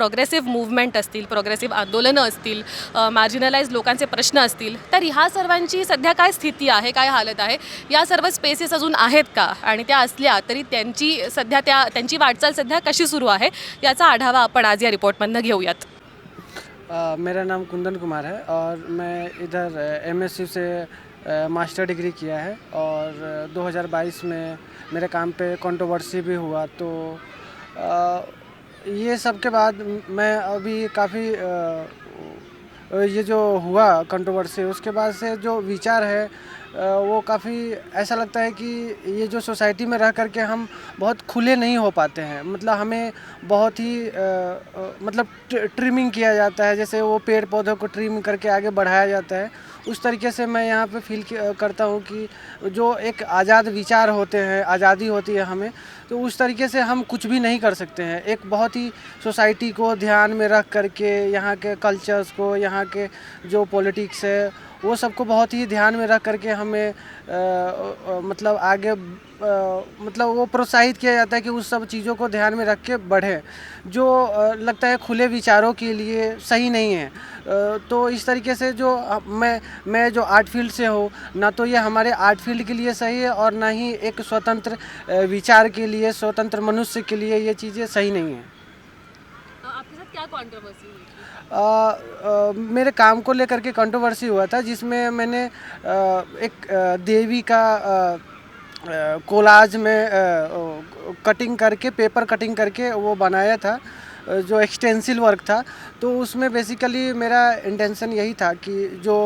Progressive movement असतील, progressive आंदोलनं असतील, मार्जिनलाइज लोकांचे प्रश्न असतील, तर ह्या सर्वांची सध्या काय स्थिती आहे, काय हालत आहे, या सर्व स्पेसेस अजून आहेत का, आणि त्या असल्या तरी त्यांची वाटचाल सध्या कशी सुरू आहे, याचा आढावा आपण आज या रिपोर्टमधनं घेऊयात. मेरा नाम कुंदन कुमार है और मैं इधर एमएससी से मास्टर डिग्री किया है और 2022 में मेरे काम पे कंट्रोवर्सी भी हुआ। तो ये सब के बाद मैं अभी काफ़ी ये जो हुआ कंट्रोवर्सी, उसके बाद से जो विचार है वो काफ़ी ऐसा लगता है कि ये जो सोसाइटी में रह कर के हम बहुत खुले नहीं हो पाते हैं। मतलब हमें बहुत ही मतलब ट्रिमिंग किया जाता है, जैसे वो पेड़ पौधों को ट्रिम करके आगे बढ़ाया जाता है। उस तरीके से मैं यहाँ पे फील करता हूँ कि जो एक आज़ाद विचार होते हैं, आज़ादी होती है हमें, तो उस तरीके से हम कुछ भी नहीं कर सकते हैं। एक बहुत ही सोसाइटी को ध्यान में रख करके, यहाँ के कल्चर्स को, यहाँ के जो पॉलिटिक्स है, वो सबको बहुत ही ध्यान में रख करके हमें मतलब आगे मतलब वो प्रोत्साहित किया जाता है कि उस सब चीज़ों को ध्यान में रख के बढ़ें, जो लगता है खुले विचारों के लिए सही नहीं है। तो इस तरीके से जो मैं जो आर्ट फील्ड से हूँ, ना तो ये हमारे आर्ट फील्ड के लिए सही है और ना ही एक स्वतंत्र विचार के लिए, स्वतंत्र मनुष्य के लिए ये चीज़ें सही नहीं हैं। आपके साथ क्या कॉन्ट्रोवर्सी हुई थी? मेरे काम को लेकर के कंट्रोवर्सी हुआ था, जिसमें मैंने एक देवी का कोलाज में कटिंग करके, पेपर कटिंग करके वो बनाया था, जो एक्सटेंसिल वर्क था। तो उसमें बेसिकली मेरा इंटेंशन यही था कि जो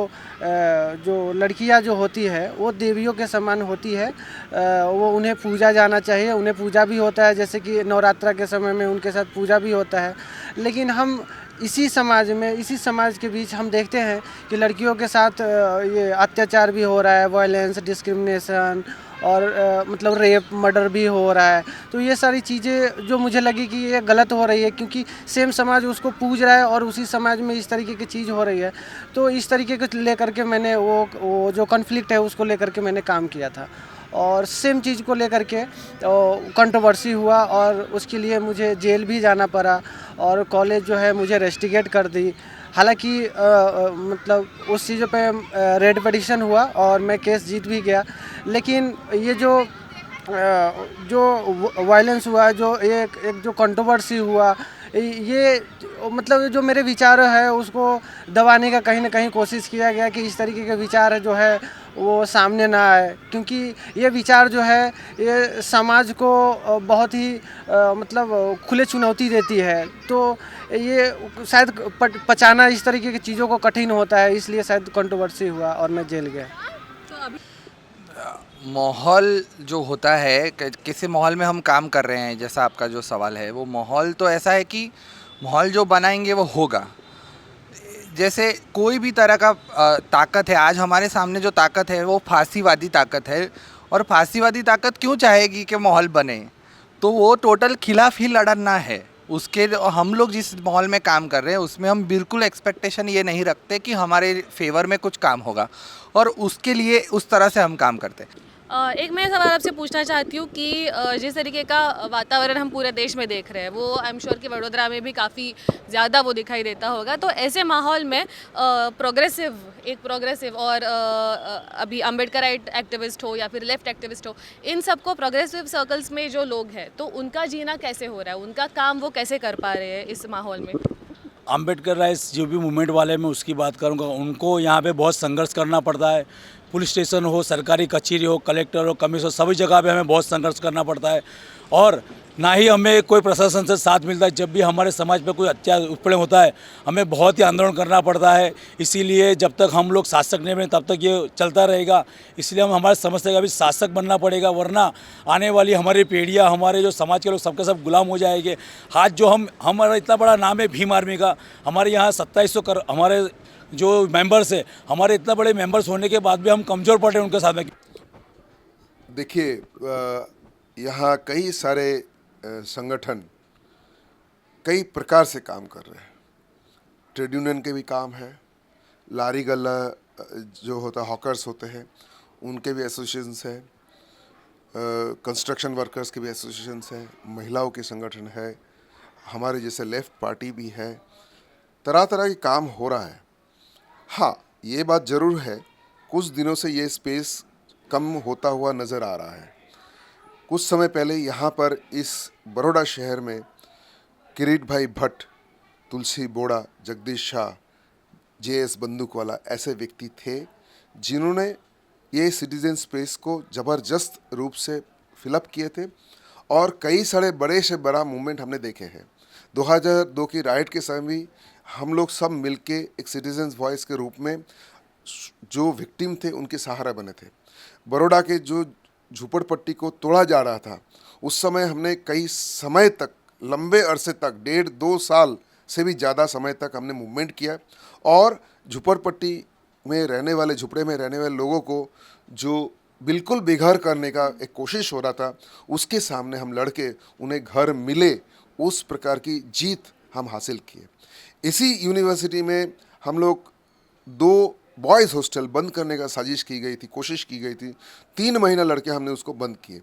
लड़कियां जो होती है वो देवियों के समान होती है, वो उन्हें पूजा जाना चाहिए, उन्हें पूजा भी होता है, जैसे कि नवरात्रा के समय में उनके साथ पूजा भी होता है। लेकिन हम इसी समाज के बीच हम देखते हैं कि लड़कियों के साथ ये अत्याचार भी हो रहा है, वायलेंस, डिस्क्रिमिनेशन और मतलब रेप, मर्डर भी हो रहा है। तो ये सारी चीज़ें जो मुझे लगी कि ये गलत हो रही है, क्योंकि सेम समाज उसको पूज रहा है और उसी समाज में इस तरीके की चीज़ हो रही है। तो इस तरीके को लेकर के मैंने वो जो कॉन्फ्लिक्ट है उसको लेकर के मैंने काम किया था, और सेम चीज़ को लेकर के कंट्रोवर्सी हुआ और उसके लिए मुझे जेल भी जाना पड़ा, और कॉलेज जो है मुझे रेस्टिकेट कर दी। हालांकि मतलब उस चीज़ों पे रेड पिटिशन हुआ और मैं केस जीत भी गया। लेकिन ये जो वायलेंस हुआ, जो एक जो कंट्रोवर्सी हुआ, ये मतलब जो मेरे विचार है उसको दबाने का कहीं ना कहीं कोशिश किया गया कि इस तरीके के विचार जो है वो सामने ना आए, क्योंकि ये विचार जो है ये समाज को बहुत ही मतलब खुले चुनौती देती है। तो ये शायद पचाना इस तरीके की चीज़ों को कठिन होता है, इसलिए शायद कंट्रोवर्सी हुआ और मैं जेल गया। तो अभी माहौल जो होता है किसी माहौल में हम काम कर रहे हैं, जैसा आपका जो सवाल है, वो माहौल तो ऐसा है कि माहौल जो बनाएंगे वो होगा। जैसे कोई भी तरह का ताकत है, आज हमारे सामने जो ताकत है वो फांसीवादी ताकत है, और फांसीवादी ताकत क्यों चाहेगी कि माहौल बने, तो वो टोटल खिलाफ ही लड़ना है उसके। हम लोग जिस माहौल में काम कर रहे हैं उसमें हम बिल्कुल एक्सपेक्टेशन ये नहीं रखते कि हमारे फेवर में कुछ काम होगा, और उसके लिए उस तरह से हम काम करते हैं। एक मैं सवाल आपसे पूछना चाहती हूँ कि जिस तरीके का वातावरण हम पूरे देश में देख रहे हैं, वो आई एम श्योर कि वडोदरा में भी काफ़ी ज़्यादा वो दिखाई देता होगा। तो ऐसे माहौल में प्रोग्रेसिव और अभी अम्बेडकराइट एक्टिविस्ट हो या फिर लेफ्ट एक्टिविस्ट हो, इन सबको प्रोग्रेसिव सर्कल्स में जो लोग हैं, तो उनका जीना कैसे हो रहा है, उनका काम वो कैसे कर पा रहे हैं इस माहौल में? अम्बेडकर राइट्स जो भी मूवमेंट वाले मैं उसकी बात करूंगा, उनको यहाँ पे बहुत संघर्ष करना पड़ता है। पुलिस स्टेशन हो, सरकारी कचहरी हो, कलेक्टर हो, कमिश्नर, सभी जगह पे हमें बहुत संघर्ष करना पड़ता है, और ना ही हमें कोई प्रशासन से साथ मिलता है। जब भी हमारे समाज पे कोई अत्याचार उत्पीड़न होता है, हमें बहुत ही आंदोलन करना पड़ता है। इसीलिए जब तक हम लोग शासक नहीं बने तब तक ये चलता रहेगा। इसलिए हम हमारे समझते हैं कि अभी शासक बनना पड़ेगा, वरना आने वाली हमारी पीढ़ियाँ, हमारे जो समाज के लोग सबके सब गुलाम हो जाएंगे। आज जो हमारा इतना बड़ा नाम है भीम आर्मी का, हमारे यहाँ 2700 हमारे जो मेंबर्स है, हमारे इतना बड़े मेंबर्स होने के बाद भी हम कमज़ोर पड़ रहे हैं उनके साथ में। देखिए, यहाँ कई सारे संगठन कई प्रकार से काम कर रहे हैं। ट्रेड यूनियन के भी काम है, लारी गल्ला जो होता है, हॉकर्स होते हैं, उनके भी एसोसिएशंस हैं, कंस्ट्रक्शन वर्कर्स के भी एसोसिएशंस हैं, महिलाओं के संगठन है, हमारे जैसे लेफ्ट पार्टी भी है, तरह तरह के काम हो रहा है। हाँ, ये बात ज़रूर है, कुछ दिनों से ये स्पेस कम होता हुआ नज़र आ रहा है। कुछ समय पहले यहाँ पर इस बड़ौदा शहर में किरीट भाई भट्ट, तुलसी बोड़ा, जगदीश शाह, JS बंदूकवाला ऐसे व्यक्ति थे जिन्होंने ये सिटीजन स्पेस को ज़बरदस्त रूप से फिलअप किए थे और कई सारे बड़े से बड़ा मूवमेंट हमने देखे हैं। 2002 की राइट के समय भी हम लोग सब मिलके एक सिटीजन्स वॉइस के रूप में जो विक्टिम थे उनके सहारा बने थे। बड़ौदा के जो झुपड़पट्टी को तोड़ा जा रहा था, उस समय हमने कई समय तक, लंबे अरसे तक, 1.5-2 साल से भी ज़्यादा समय तक हमने मूवमेंट किया और झुपड़पट्टी में रहने वाले, झुपड़े में रहने वाले लोगों को जो बिल्कुल बेघर करने का एक कोशिश हो रहा था, उसके सामने हम लड़के उन्हें घर मिले, उस प्रकार की जीत हम हासिल किए। इसी यूनिवर्सिटी में हम लोग 2 बॉयज़ हॉस्टल बंद करने का साजिश की गई थी, कोशिश की गई थी। 3 महीना लड़के हमने उसको बंद किए।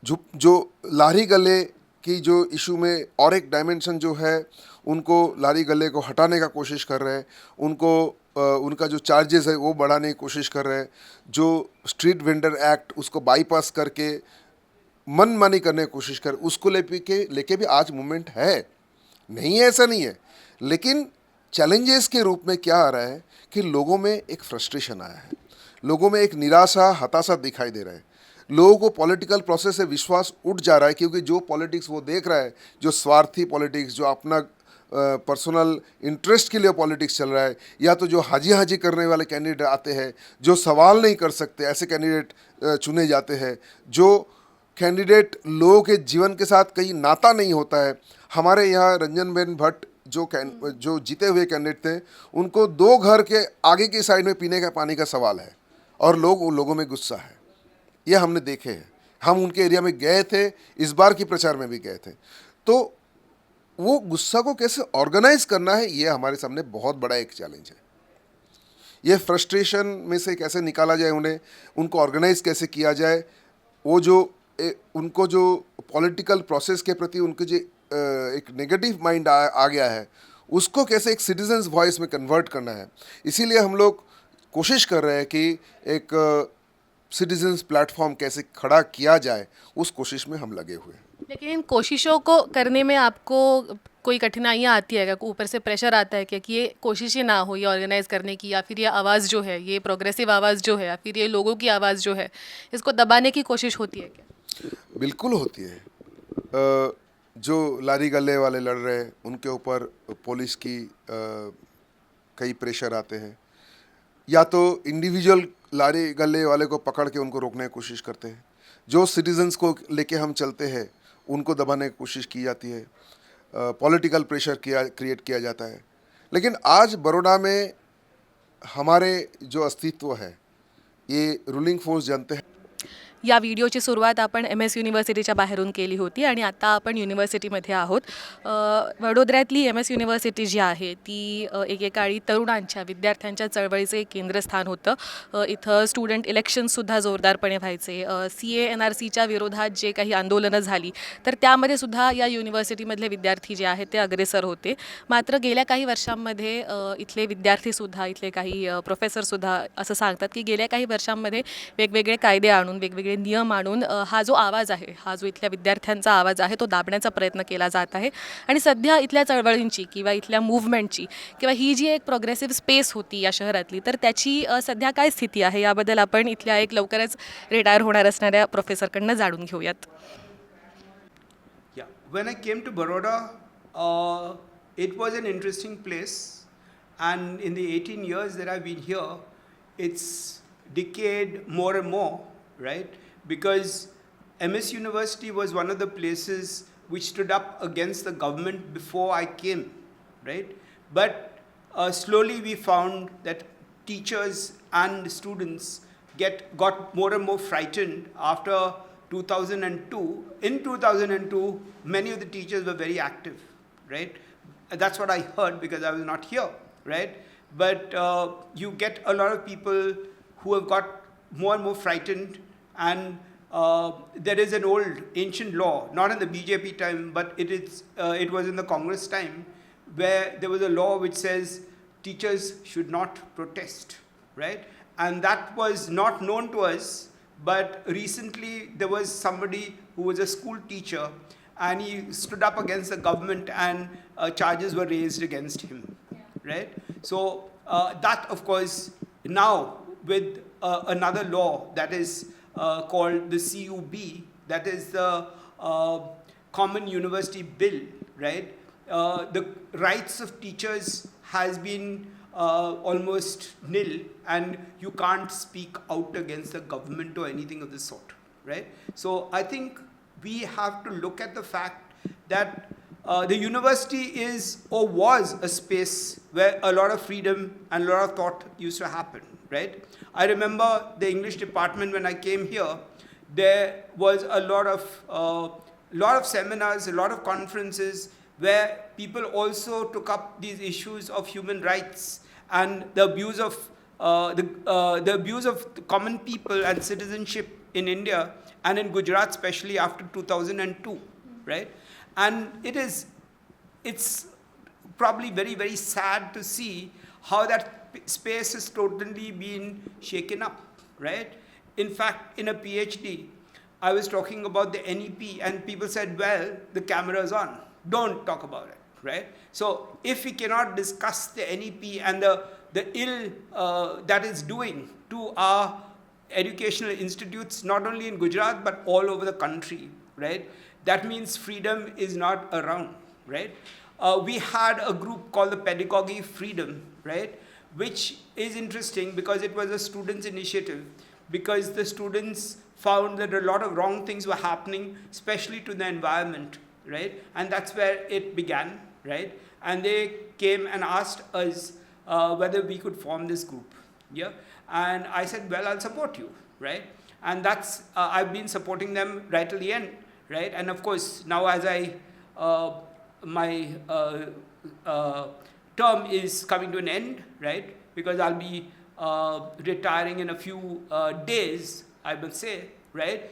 जो लारी गले की जो इशू में और एक डायमेंशन जो है, उनको लारी गले को हटाने का कोशिश कर रहे हैं, उनको उनका जो चार्जेस है वो बढ़ाने की कोशिश कर रहे हैं। जो स्ट्रीट वेंडर एक्ट उसको बाईपास करके मनमानी करने की कोशिश कर, उसको लेके भी आज मूवमेंट है, नहीं है ऐसा नहीं है। लेकिन चैलेंजेस के रूप में क्या आ रहा है कि लोगों में एक फ्रस्ट्रेशन आया है, लोगों में एक निराशा, हताशा दिखाई दे रहा है। लोगों को पॉलिटिकल प्रोसेस से विश्वास उठ जा रहा है, क्योंकि जो पॉलिटिक्स वो देख रहा है, जो स्वार्थी पॉलिटिक्स, जो अपना पर्सनल इंटरेस्ट के लिए पॉलिटिक्स चल रहा है, या तो जो हाजी हाजी करने वाले कैंडिडेट आते हैं, जो सवाल नहीं कर सकते ऐसे कैंडिडेट चुने जाते हैं, जो कैंडिडेट लोगों के जीवन के साथ कहीं नाता नहीं होता है। हमारे यहाँ रंजनबेन भट्ट जो जीते हुए कैंडिडेट थे, उनको 2 घर के आगे की साइड में पीने का पानी का सवाल है और लोगों में गुस्सा है। ये हमने देखे हैं, हम उनके एरिया में गए थे, इस बार की प्रचार में भी गए थे। तो वो गुस्सा को कैसे ऑर्गेनाइज करना है, ये हमारे सामने बहुत बड़ा एक चैलेंज है। ये फ्रस्ट्रेशन में से कैसे निकाला जाए, उनको ऑर्गेनाइज कैसे किया जाए, वो उनको जो पॉलिटिकल प्रोसेस के प्रति उनके जो एक नेगेटिव माइंड आ गया है, उसको कैसे एक सिटीजन्स वॉइस में कन्वर्ट करना है। इसीलिए हम लोग कोशिश कर रहे हैं कि एक सिटीजन्स प्लेटफॉर्म कैसे खड़ा किया जाए, उस कोशिश में हम लगे हुए हैं। लेकिन इन कोशिशों को करने में आपको कोई कठिनाइयाँ आती है क्या? ऊपर से प्रेशर आता है क्या कि ये कोशिश ही ना हो ये ऑर्गेनाइज करने की, या फिर ये आवाज़ जो है, ये प्रोग्रेसिव आवाज़ जो है, या फिर ये लोगों की आवाज़ जो है, इसको दबाने की कोशिश होती है क्या? बिल्कुल होती है। जो लारी गले वाले लड़ रहे हैं, उनके ऊपर पुलिस की कई प्रेशर आते हैं, या तो इंडिविजुअल लारी गले वाले को पकड़ के उनको रोकने की कोशिश करते हैं। जो सिटीजन्स को लेके हम चलते हैं, उनको दबाने की कोशिश की जाती है, पॉलिटिकल प्रेशर क्रिएट किया जाता है। लेकिन आज बड़ौदा में हमारे जो अस्तित्व है, ये रूलिंग फोर्स जानते हैं। या व्हिडिओची सुरुवात आपण MS युनिव्हर्सिटीच्या बाहेरून केली होती आणि आता आपण युनिव्हर्सिटीमध्ये आहोत. वडोदऱ्यातली MS युनिव्हर्सिटी जी आहे ती एकेकाळी तरुणांच्या, विद्यार्थ्यांच्या चळवळीचे केंद्रस्थान होतं. इथं स्टुडंट इलेक्शनसुद्धा जोरदारपणे व्हायचे. CA NRCच्या विरोधात जे काही आंदोलनं झाली तर त्यामध्ये सुद्धा या युनिव्हर्सिटीमधले विद्यार्थी जे आहेत ते अग्रेसर होते. मात्र गेल्या काही वर्षांमध्ये इथले विद्यार्थीसुद्धा, इथले काही प्रोफेसरसुद्धा असं सांगतात की गेल्या काही वर्षांमध्ये वेगवेगळे कायदे आणून, वेगवेगळे नियम आणून हा जो आवाज आहे, हा जो इथल्या विद्यार्थ्यांचा आवाज आहे, तो दाबण्याचा प्रयत्न केला जात आहे. आणि सध्या इथल्या चळवळींची किंवा इथल्या मूव्हमेंटची किंवा ही जी एक प्रोग्रेसिव्ह स्पेस होती या शहरातली, तर त्याची सध्या काय स्थिती आहे याबद्दल आपण इथल्या एक लवकरच रिटायर होणार असणाऱ्या प्रोफेसरकडनं जाणून घेऊयात. Yeah, when I came to Baroda, it was an interesting place, and in the 18 years that I've been here, it's decayed more and more, right? Because MS University was one of the places which stood up against the government before I came, right? But slowly we found that teachers and students got more and more frightened after 2002. In 2002, many of the teachers were very active, right? That's what I heard because I was not here, right? But you get a lot of people who have got more and more frightened, and there is an old ancient law, not in the BJP time, but it was in the Congress time, where there was a law which says teachers should not protest, right? And that was not known to us, but recently there was somebody who was a school teacher and he stood up against the government and charges were raised against him, right? So that, of course, now with another law that is called the CUB, that is the Common University Bill, right? The rights of teachers has been almost nil, and you can't speak out against the government or anything of the sort, right? So I think we have to look at the fact that the university is or was a space where a lot of freedom and a lot of thought used to happen, right? I remember the English department when I came here, there was a lot of seminars, a lot of conferences where people also took up these issues of human rights and the abuse of the abuse of the common people and citizenship in India and in Gujarat, especially after 2002, right? And it's probably very, very sad to see how that space has totally been shaken up, right? In fact, in a PhD, I was talking about the NEP and people said, well, the camera is on. Don't talk about it, right? So if we cannot discuss the NEP and the ill that it's doing to our educational institutes, not only in Gujarat, but all over the country, right? That means freedom is not around, right? We had a group called the Pedagogy Freedom, right? Which is interesting because it was a students' initiative, because the students found that a lot of wrong things were happening, especially to the environment, right? And that's where it began, right? And they came and asked us whether we could form this group, yeah? And I said, well, I'll support you, right? And that's, I've been supporting them right till the end, right? And of course, now as my term is coming to an end, right? Because I'll be retiring in a few days, I will say, right?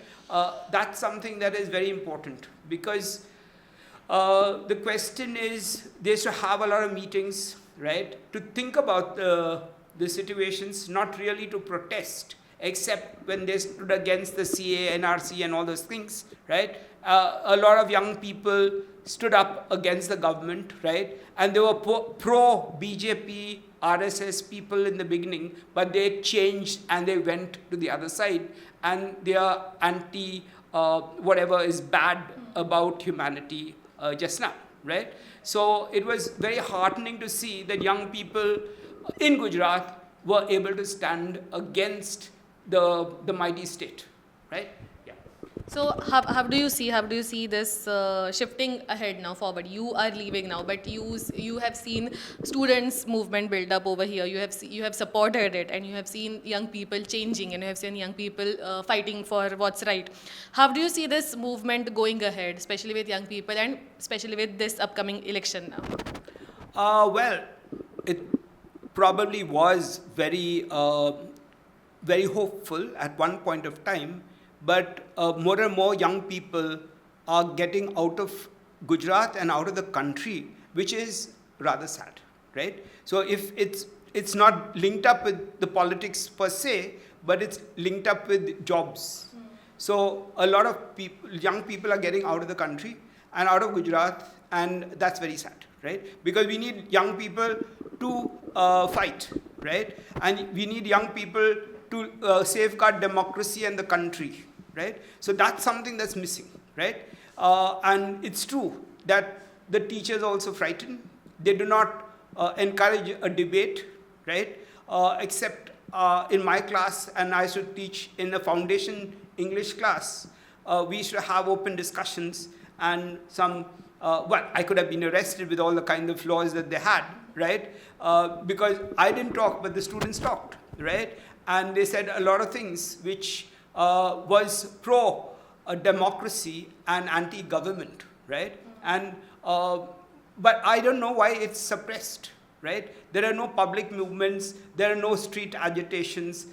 That's something that is very important because the question is, they should have a lot of meetings, right? To think about the situations, not really to protest, except when they stood against the CA, NRC and all those things, right? A lot of young people stood up against the government, right? And they were pro-BJP, RSS people in the beginning, but they changed and they went to the other side and they are anti whatever is bad about humanity just now, right? So it was very heartening to see that young people in Gujarat were able to stand against the mighty state, right? Yeah. So how do you see this shifting ahead now forward? You are leaving now, but you have seen students movement build up over here. You have supported it, and you have seen young people changing, and you have seen young people fighting for what's right. How do you see this movement going ahead, especially with young people and especially with this upcoming election now? Well, it probably was very very hopeful at one point of time. But more and more young people are getting out of Gujarat and out of the country, which is rather sad, right? So if it's not linked up with the politics per se, but it's linked up with jobs. So a lot of people, young people are getting out of the country and out of Gujarat, and that's very sad, right? Because we need young people to fight, right? And we need young people to safeguard democracy and the country, right? So that's something that's missing, right? And it's true that the teachers are also frightened. They do not encourage a debate, right? Except in my class, and I used to teach in a foundation English class, we used to have open discussions and some, well, I could have been arrested with all the kind of laws that they had, right? Because I didn't talk, but the students talked, right? And they said a lot of things which was pro-democracy and anti-government, right? And but I don't know why it's suppressed, right? There are no public movements, there are no street agitations,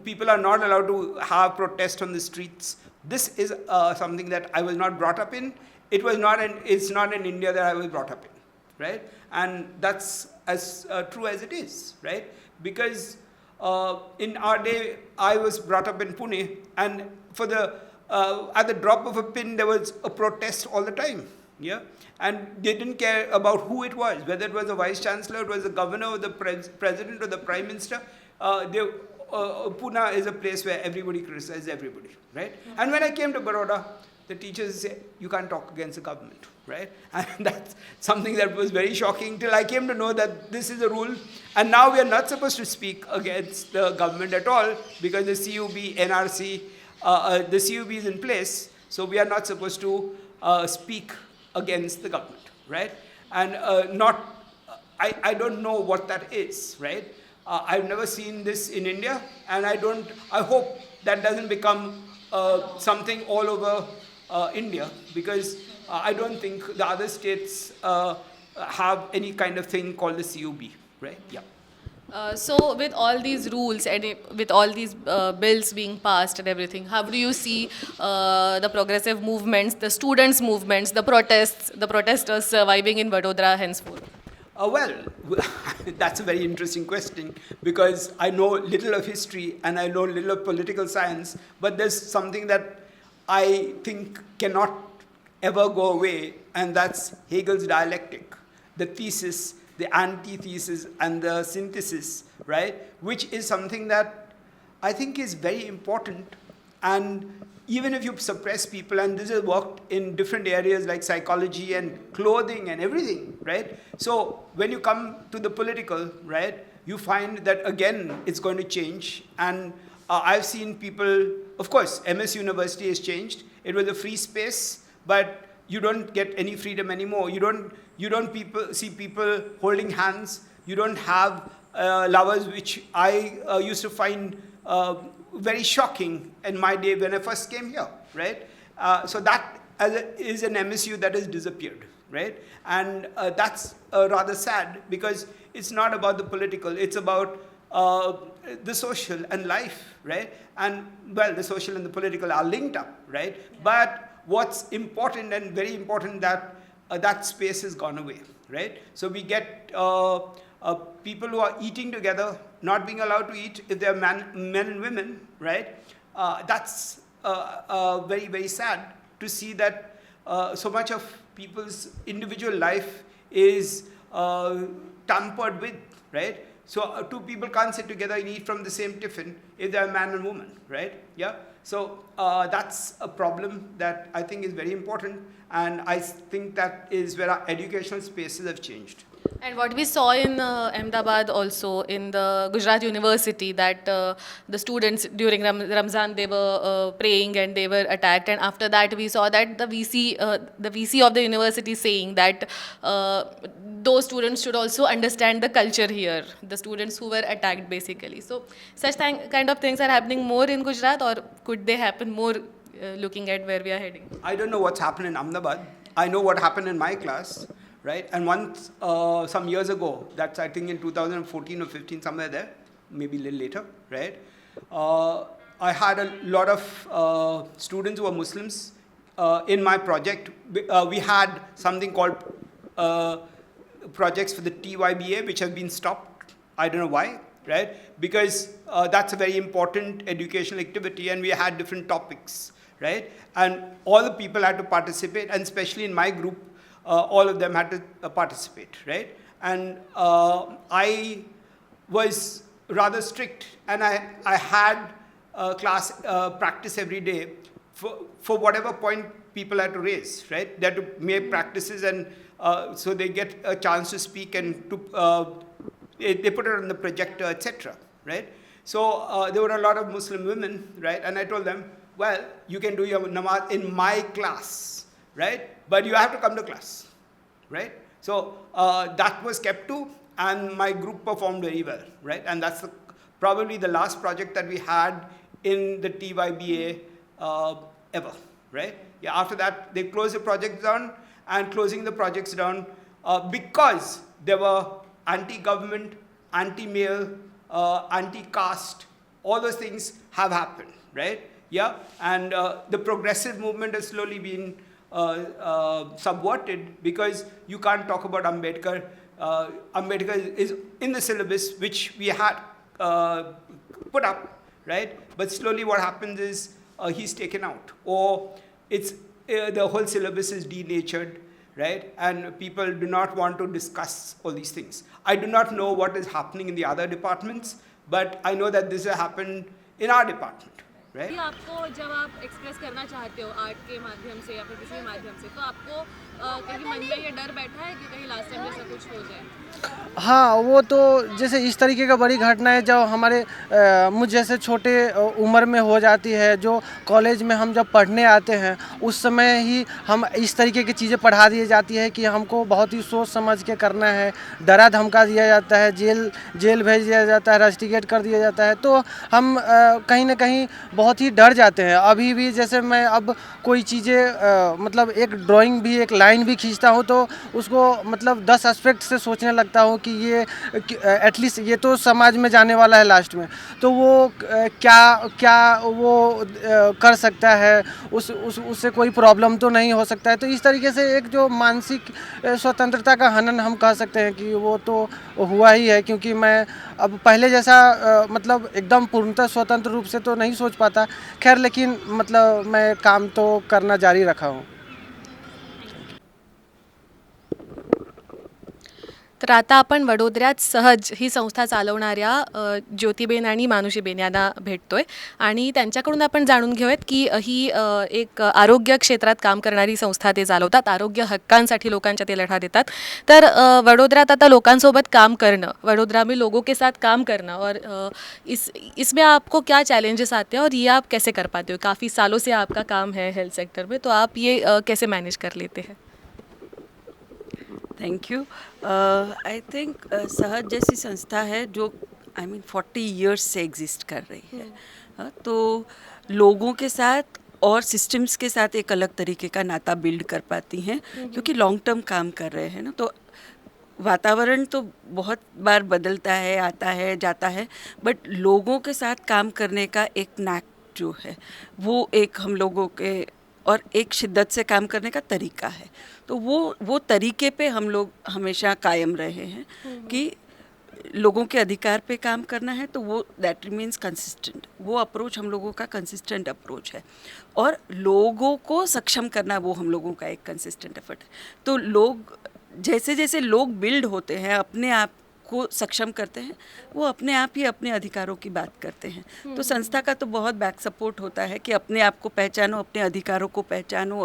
people are not allowed to have protest on the streets This is something that I was not brought up in. It's not in India that I was brought up in, right? And that's as true as it is, right? Because in our day, I was brought up in Pune, and at the drop of a pin, there was a protest all the time, yeah? And they didn't care about who it was, whether it was the vice chancellor, it was the governor, or the president, or the prime minister. Pune is a place where everybody criticizes everybody, right? And when I came to Baroda, the teachers say, you can't talk against the government, right? And that's something that was very shocking till I came to know that this is a rule. And now we are not supposed to speak against the government at all because the CUB, NRC, the CUB is in place. So we are not supposed to speak against the government, right? And I don't know what that is, right? I've never seen this in India, and I hope that doesn't become something all over India, because I don't think the other states have any kind of thing called the CUB, right? Yeah. So with all these rules and with all these bills being passed and everything, how do you see the progressive movements, the students' movements, the protesters surviving in Vadodara henceforth? Well, that's a very interesting question, because I know little of history and I know little of political science, but there's something that I think cannot ever go away, and that's Hegel's dialectic, the thesis, the antithesis, and the synthesis, right? Which is something that I think is very important. And even if you suppress people, and this has worked in different areas like psychology and clothing and everything, right? So when you come to the political, right, you find that again it's going to change. And I've seen people, of course, MS University has changed. It was a free space, but you don't get any freedom anymore. You don't see people holding hands. You don't have lovers, which I used to find very shocking in my day when I first came here, right? So that is an MSU that has disappeared, right? And that's rather sad, because it's not about the political, it's about the social and life, right? And well, the social and the political are linked up, right? But what's important, and very important, that that space has gone away, right? So we get people who are eating together, not being allowed to eat if they're men and women, right? That's very, very sad to see that so much of people's individual life is tampered with, right? So two people can't sit together and eat from the same tiffin if they're man and woman, right? Yeah. So that's a problem that I think is very important, and I think that is where our educational spaces have changed. And what we saw in Ahmedabad also, in the Gujarat University, that the students during Ramzan, they were praying and they were attacked. And after that, we saw that the VC of the university saying that those students should also understand the culture here, the students who were attacked basically. So such kind of things are happening more in Gujarat, or could they happen more looking at where we are heading? I don't know what's happened in Ahmedabad. I know what happened in my class. Right, and once, some years ago, that's I think in 2014 or 15, somewhere there, maybe a little later, right, I had a lot of students who were Muslims in my project. We had something called projects for the TYBA, which have been stopped. I don't know why, right, because that's a very important educational activity, and we had different topics, right, and all the people had to participate, and especially in my group, all of them had to participate, right? And I was rather strict, and I had class practice every day for whatever point people had to raise, right? They had to make practices, and so they get a chance to speak, and they put it on the projector, etc., right? So there were a lot of Muslim women, right? And I told them, well, you can do your namaz in my class, right? But you have to come to class, right? So that was kept to, and my group performed very well, right? And that's probably the last project that we had in the TYBA ever, right? Yeah, after that, they closed the project down, and closing the projects down because there were anti-government, anti-male, anti-caste, all those things have happened, right? Yeah, and the progressive movement has slowly been subverted because you can't talk about Ambedkar. Ambedkar is in the syllabus which we had put up, right? But slowly what happens is he's taken out, or it's the whole syllabus is denatured, right? And people do not want to discuss all these things. I do not know what is happening in the other departments, but I know that this has happened in our department, right? कि आपको जब आप express करना चाहते हो art के माध्यम से या फिर किसी भी माध्यम से, तो आपको कहीं मन में ये डर बैठा है कि कहीं लास्ट टाइम जैसा कुछ हो जाए? हाँ, वो तो जैसे इस तरीके का बड़ी घटनाएं जब हमारे मुझ जैसे छोटे उम्र में हो जाती है, जो कॉलेज में हम जब पढ़ने आते हैं उस समय ही हम इस तरीके की चीज़ें पढ़ा दी जाती है कि हमको बहुत ही सोच समझ के करना है, डरा धमका दिया जाता है, जेल भेज दिया जाता है, रस्टिकेट कर दिया जाता है, तो हम कहीं ना कहीं बहुत ही डर जाते हैं। अभी भी जैसे मैं अब कोई चीज़ें मतलब एक ड्राइंग भी, एक लाइन भी खींचता हूँ तो उसको मतलब 10 एस्पेक्ट से सोचने लगता हूँ कि ये एटलीस्ट ये तो समाज में जाने वाला है लास्ट में, तो वो क्या वो कर सकता है, उससे कोई प्रॉब्लम तो नहीं हो सकता है। तो इस तरीके से एक जो मानसिक स्वतंत्रता का हनन हम कह सकते हैं कि वो तो हुआ ही है, क्योंकि मैं अब पहले जैसा मतलब एकदम पूर्णतः स्वतंत्र रूप से तो नहीं सोच पाता। खैर, लेकिन मतलब मैं काम तो करना जारी रखा हूँ। तर आता आपण वडोदऱ्यात सहज ही संस्था चालवणाऱ्या ज्योतिबेन आणि मानुषीबेन यांना भेटतोय आणि त्यांच्याकडून आपण जाणून घेऊयात की ही एक आरोग्य क्षेत्रात काम करणारी संस्था ते चालवतात, आरोग्य हक्कांसाठी लोकांच्या ते लढा देतात। तर वडोदऱ्यात आता लोकांसोबत काम करणं, वडोदरा में लोगों के साथ काम करना और इसमें आपको क्या चैलेंजेस आते हैं और ये आप कैसे कर पाते हो? काफ़ी सालों से आपका काम है हेल्थ सेक्टर में, तो आप ये कैसे मैनेज कर लेते हैं? Thank you. आई थिंक सहज जैसी संस्था है जो 40 इयर्स से एग्जिस्ट कर रही है, तो लोगों के साथ और सिस्टम्स के साथ एक अलग तरीके का नाता बिल्ड कर पाती हैं, क्योंकि लॉन्ग टर्म काम कर रहे हैं ना। तो वातावरण तो बहुत बार बदलता है, आता है, जाता है, बट लोगों के साथ काम करने का एक नैक जो है वो एक हम लोगों के और एक शिद्दत से काम करने का तरीका है। तो वो तरीके पे हम लोग हमेशा कायम रहे हैं कि लोगों के अधिकार पे काम करना है, तो वो दैट रिमेन्स कंसिस्टेंट। वो अप्रोच हम लोगों का कंसिस्टेंट अप्रोच है, और लोगों को सक्षम करना वो हम लोगों का एक कंसिस्टेंट एफर्ट है। तो लोग जैसे जैसे लोग बिल्ड होते हैं, अपने आप को सक्षम करते हैं, वो अपने आप ही अपने अधिकारों की बात करते हैं। तो संस्था का तो बहुत बैक सपोर्ट होता है कि अपने आप को पहचानो, अपने अधिकारों को पहचानो,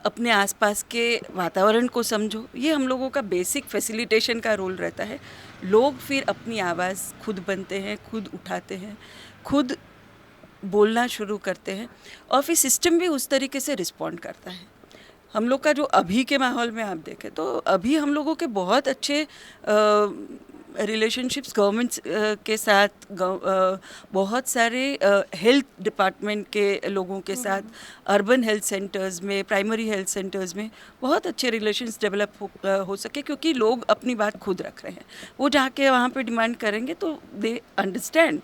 अपने आसपास के वातावरण को समझो। ये हम लोगों का बेसिक फैसिलिटेशन का रोल रहता है। लोग फिर अपनी आवाज़ खुद बनते हैं, खुद उठाते हैं, खुद बोलना शुरू करते हैं, और फिर सिस्टम भी उस तरीके से रिस्पॉन्ड करता है। हम लोग का जो अभी के माहौल में आप देखें तो अभी हम लोगों के बहुत अच्छे रिलेशनशिप्स गवर्नमेंट के साथ, बहुत सारे हेल्थ डिपार्टमेंट के लोगों के साथ, अर्बन हेल्थ सेंटर्स में, प्राइमरी हेल्थ सेंटर्स में बहुत अच्छे रिलेशंस डेवलप हो सके, क्योंकि लोग अपनी बात खुद रख रहे हैं। वो जाके वहाँ पे डिमांड करेंगे तो दे अंडरस्टैंड।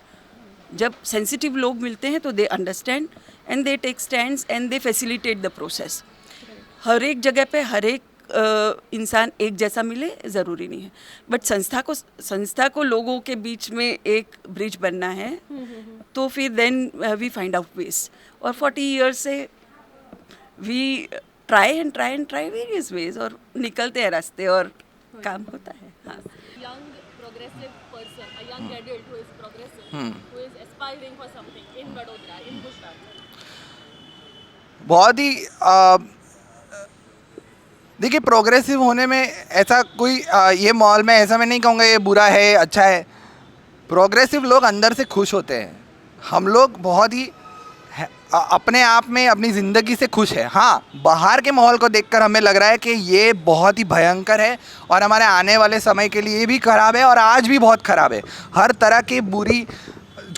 जब सेंसिटिव लोग मिलते हैं तो they understand and they take stands and they facilitate the process. हर एक जगह पे हर एक इंसान एक जैसा मिले ज़रूरी नहीं है, बट संस्था को लोगों के बीच में एक ब्रिज बनना है, तो फिर then we find out ways. और 40 इयर्स से वी ट्राई वेरियस वेज, और निकलते हैं रास्ते और काम होता है। हाँ, young progressive person, a young adult who is progressive, who is aspiring for something in Vadodara, in Gujarat. बहुत ही देखिए, प्रोग्रेसिव होने में ऐसा कोई ये माहौल में ऐसा मैं नहीं कहूँगा ये बुरा है, अच्छा है। प्रोग्रेसिव लोग अंदर से खुश होते हैं। हम लोग बहुत ही अपने आप में, अपनी ज़िंदगी से खुश है। हाँ, बाहर के माहौल को देखकर हमें लग रहा है कि ये बहुत ही भयंकर है और हमारे आने वाले समय के लिए भी ख़राब है, और आज भी बहुत ख़राब है। हर तरह की बुरी,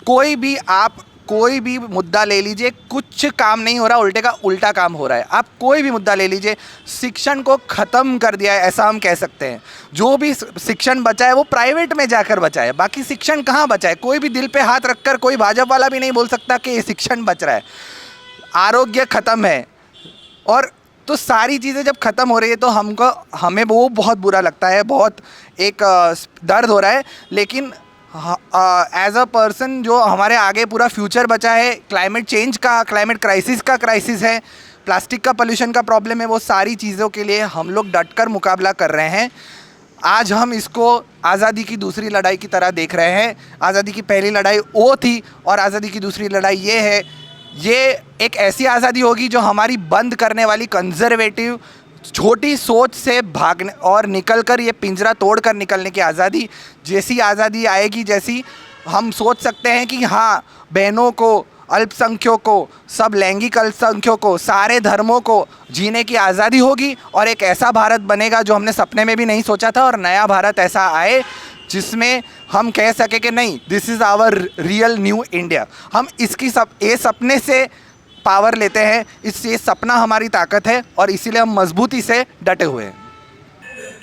कोई भी आप कोई भी मुद्दा ले लीजिए, कुछ काम नहीं हो रहा, उल्टे का उल्टा काम हो रहा है। आप कोई भी मुद्दा ले लीजिए, शिक्षण को ख़त्म कर दिया है ऐसा हम कह सकते हैं। जो भी शिक्षण बचा है वो प्राइवेट में जाकर बचा है, बाकी शिक्षण कहाँ बचा है? कोई भी दिल पे हाथ रखकर कोई भाजपा वाला भी नहीं बोल सकता कि ये शिक्षण बच रहा है। आरोग्य ख़त्म है, और तो सारी चीज़ें जब ख़त्म हो रही है तो हमें वो बहुत बुरा लगता है, बहुत एक दर्द हो रहा है। लेकिन एज अ पर्सन जो हमारे आगे पूरा फ्यूचर बचा है, क्लाइमेट चेंज का, क्लाइमेट क्राइसिस का क्राइसिस है, प्लास्टिक का पोल्यूशन का प्रॉब्लम है, वो सारी चीज़ों के लिए हम लोग डटकर मुकाबला कर रहे हैं। आज हम इसको आज़ादी की दूसरी लड़ाई की तरह देख रहे हैं। आज़ादी की पहली लड़ाई वो थी और आज़ादी की दूसरी लड़ाई ये है। ये एक ऐसी आज़ादी होगी जो हमारी बंद करने वाली कंजर्वेटिव छोटी सोच से भागने और निकलकर ये पिंजरा तोड़कर निकलने की आज़ादी, जैसी आज़ादी आएगी, जैसी हम सोच सकते हैं कि हाँ, बहनों को, अल्पसंख्यकों को, सब लैंगिक अल्पसंख्यकों को, सारे धर्मों को जीने की आज़ादी होगी और एक ऐसा भारत बनेगा जो हमने सपने में भी नहीं सोचा था। और नया भारत ऐसा आए जिसमें हम कह सके कि नहीं, this is our real new India. हम ये सपने से पावर लेते हैं, ये सपना हमारी ताकद है और इसीलिए हम मजबूती से डटे हुए हैं।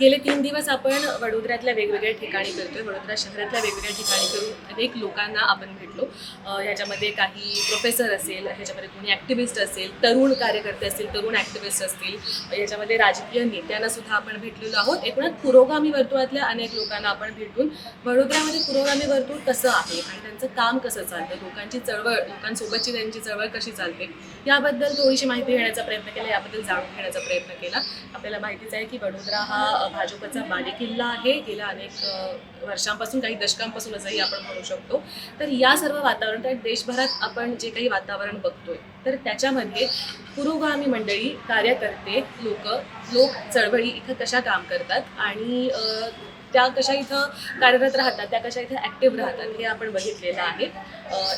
गेले 3 दिवस आपण वडोदऱ्यातल्या वेगवेगळ्या ठिकाणी करतोय, वडोदरा शहरातल्या वेगवेगळ्या ठिकाणी करून अनेक लोकांना आपण भेटलो. ह्याच्यामध्ये काही प्रोफेसर असेल, ह्याच्यामध्ये कोणी ॲक्टिव्हिस्ट असेल, तरुण कार्यकर्ते असतील, तरुण ॲक्टिव्हिस्ट असतील, याच्यामध्ये राजकीय नेत्यांना सुद्धा आपण भेटलेलो आहोत. एकूणच पुरोगामी वर्तुळातल्या अनेक लोकांना आपण भेटून वडोदऱ्यामध्ये पुरोगामी वर्तुळ कसं आहे आणि त्यांचं काम कसं चालतं, लोकांची चळवळ, लोकांसोबतची त्यांची चळवळ कशी चालते, याबद्दल थोडीशी माहिती घेण्याचा प्रयत्न केला, याबद्दल जाणून घेण्याचा प्रयत्न केला. आपल्याला माहितीच आहे की वडोदरा हा भाजपचा बालेकिल्ला आहे गेल्या अनेक वर्षांपासून, काही दशकांपासून असंही आपण म्हणू शकतो. तर या सर्व वातावरण, तर देशभरात आपण जे काही वातावरण बघतोय तर त्याच्यामध्ये पुरोगामी मंडळी, कार्यकर्ते, लोक चळवळी इथं कशा काम करतात आणि त्या कशा इथं कार्यरत राहतात, त्या कशा इथं ॲक्टिव्ह राहतात, हे आपण बघितलेलं आहे.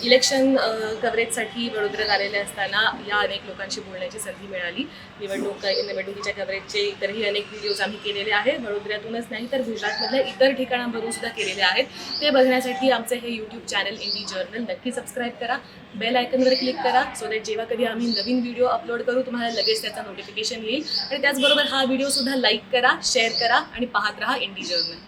इलेक्शन कव्हरेजसाठी वडोदऱ्यात आलेले असताना या अनेक लोकांशी बोलण्याची संधी मिळाली. निवडणुकीच्या कव्हरेजचे इतरही अनेक व्हिडिओज आम्ही केलेले आहेत, वडोदऱ्यातूनच नाही तर गुजरातमधल्या इतर ठिकाणांवरून सुद्धा केलेले आहेत. ते बघण्यासाठी आमचं हे यूट्यूब चॅनल इंडी जर्नल नक्की सबस्क्राईब करा, बेल आयकनवर क्लिक करा, सो दॅट जेव्हा कधी आम्ही नवीन व्हिडिओ अपलोड करू तुम्हाला लगेच त्याचा नोटिफिकेशन येईल. आणि त्याचबरोबर हा व्हिडिओसुद्धा लाईक करा, शेअर करा आणि पाहत राहा इंडी जर्नल.